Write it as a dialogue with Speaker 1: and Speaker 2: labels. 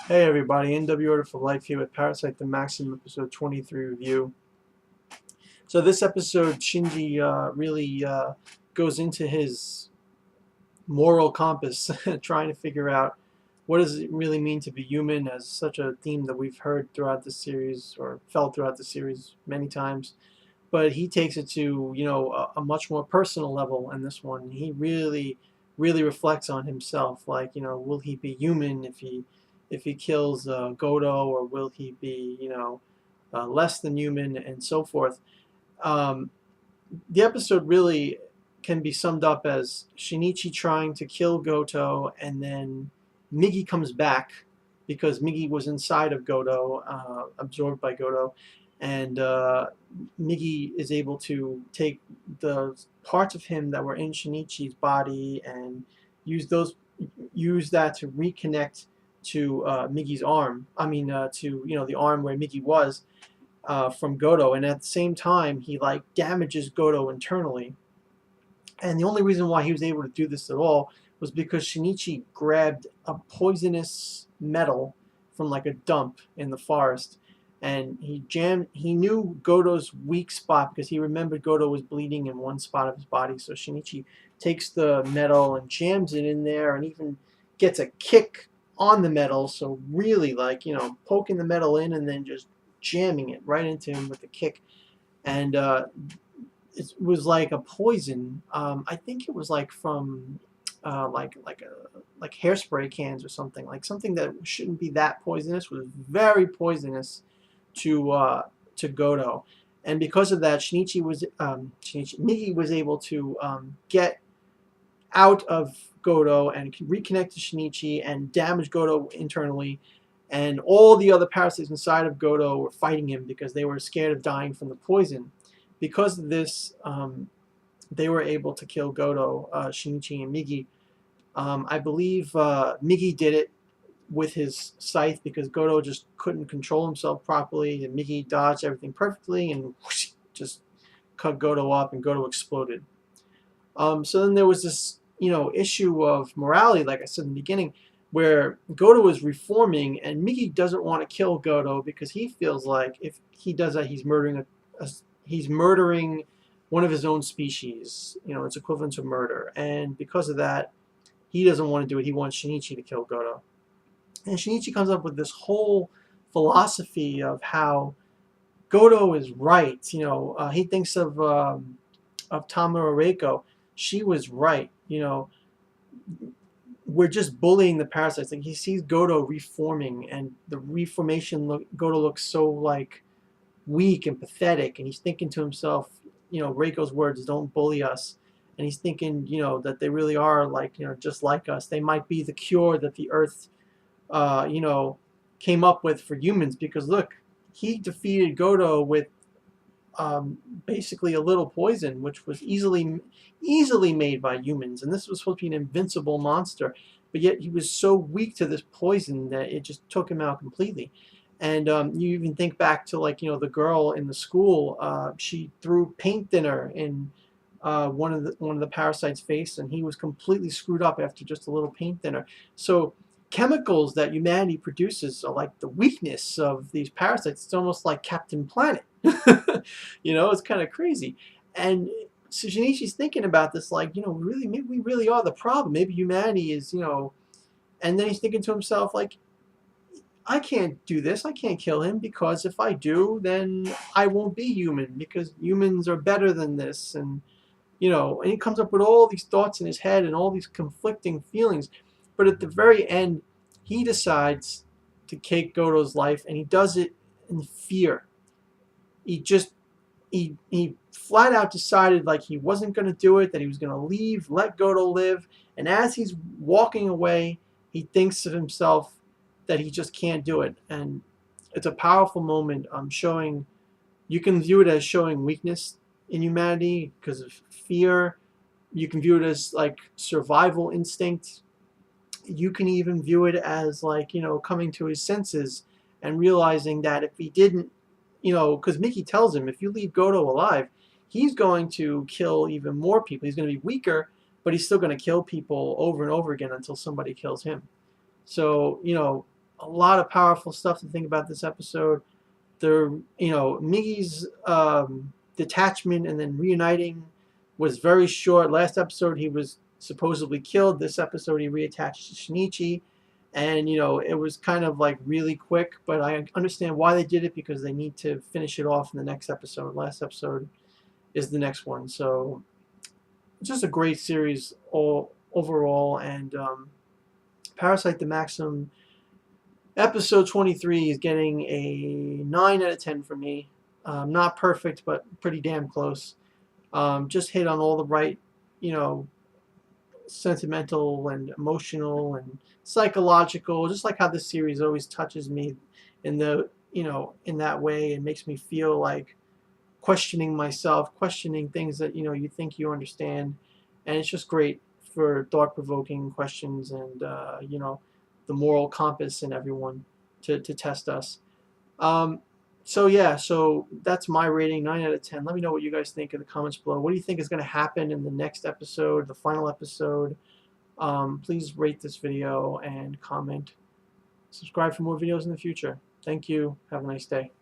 Speaker 1: Hey everybody, NW Order for Life here with Parasyte The Maxim episode 23 review. So this episode, Shinji really goes into his moral compass, trying to figure out what does it really mean to be human, as such a theme that we've heard throughout the series, or felt throughout the series many times. But he takes it to, a much more personal level in this one. He really reflects on himself, like, will he be human if he kills Gotoh, or will he be, less than human, and so forth. Um, the episode really can be summed up as Shinichi trying to kill Gotoh, and then Migi comes back because Migi was inside of Gotoh, absorbed by Gotoh, and Migi is able to take the parts of him that were in Shinichi's body and use those use that to reconnect to Migi's arm. To the arm where Migi was, from Gotoh, and at the same time he like damages Gotoh internally. And the only reason why he was able to do this at all was because Shinichi grabbed a poisonous metal from like a dump in the forest, and he knew Gotoh's weak spot because he remembered Gotoh was bleeding in one spot of his body. So Shinichi takes the metal and jams it in there, and even gets a kick on the metal. So really, like, poking the metal in and then just jamming it right into him with a kick. And it was like a poison. I think it was like from like hairspray cans or something, like something that shouldn't be that poisonous was very poisonous to Gotoh. And because of that, Migi was able to get out of Gotoh and reconnect to Shinichi and damage Gotoh internally. And all the other parasites inside of Gotoh were fighting him because they were scared of dying from the poison. Because of this, they were able to kill Gotoh, Shinichi, and Migi. I believe Migi did it with his scythe because Gotoh just couldn't control himself properly, and Migi dodged everything perfectly and whoosh, just cut Gotoh up, and Gotoh exploded. So then there was this, issue of morality, like I said in the beginning, where Gotoh is reforming, and Migi doesn't want to kill Gotoh because he feels like if he does that, he's murdering one of his own species. It's equivalent to murder, and because of that, he doesn't want to do it. He wants Shinichi to kill Gotoh, and Shinichi comes up with this whole philosophy of how Gotoh is right. He thinks of Tamura Reiko. She was right. We're just bullying the parasites. Like, he sees Gotoh reforming, and the reformation Gotoh looks so like weak and pathetic, and he's thinking to himself, Reiko's words, "Don't bully us," and he's thinking, that they really are like, just like us. They might be the cure that the Earth, uh, you know, came up with for humans. Because look, he defeated Gotoh with basically a little poison, which was easily made by humans, and this was supposed to be an invincible monster, but yet he was so weak to this poison that it just took him out completely. And you even think back to, like, the girl in the school. She threw paint thinner in one of the parasites' face, and he was completely screwed up after just a little paint thinner. So chemicals that humanity produces are like the weakness of these parasites. It's almost like Captain Planet. It's kind of crazy. And so Shinichi's thinking about this, like, really, maybe we really are the problem. Maybe humanity is, and then he's thinking to himself, like, I can't do this. I can't kill him, because if I do, then I won't be human, because humans are better than this. And he comes up with all these thoughts in his head and all these conflicting feelings. But at the very end, he decides to take Gotoh's life, and he does it in fear. He just he flat out decided, like, he wasn't going to do it, that he was going to leave, let Gotoh live. And as he's walking away, he thinks of himself that he just can't do it. And it's a powerful moment, showing, you can view it as showing weakness in humanity because of fear. You can view it as like survival instinct. You can even view it as, like, coming to his senses and realizing that if he didn't, because Migi tells him, if you leave Gotoh alive, he's going to kill even more people. He's going to be weaker, but he's still going to kill people over and over again until somebody kills him. So, a lot of powerful stuff to think about this episode. Migi's detachment and then reuniting was very short. Last episode he was supposedly killed. This episode he reattached to Shinichi, and it was kind of like really quick. But I understand why they did it, because they need to finish it off in the next episode. Last episode is the next one, so it's just a great series overall. And Parasyte The Maxim episode 23 is getting a 9 out of 10 for me. Not perfect, but pretty damn close. Just hit on all the right, sentimental and emotional and psychological, just like how this series always touches me in in that way, and makes me feel like questioning myself, questioning things that you think you understand. And it's just great for thought-provoking questions, and the moral compass in everyone to test us. So yeah, so that's my rating, 9 out of 10. Let me know what you guys think in the comments below. What do you think is going to happen in the next episode, the final episode? Please rate this video and comment. Subscribe for more videos in the future. Thank you. Have a nice day.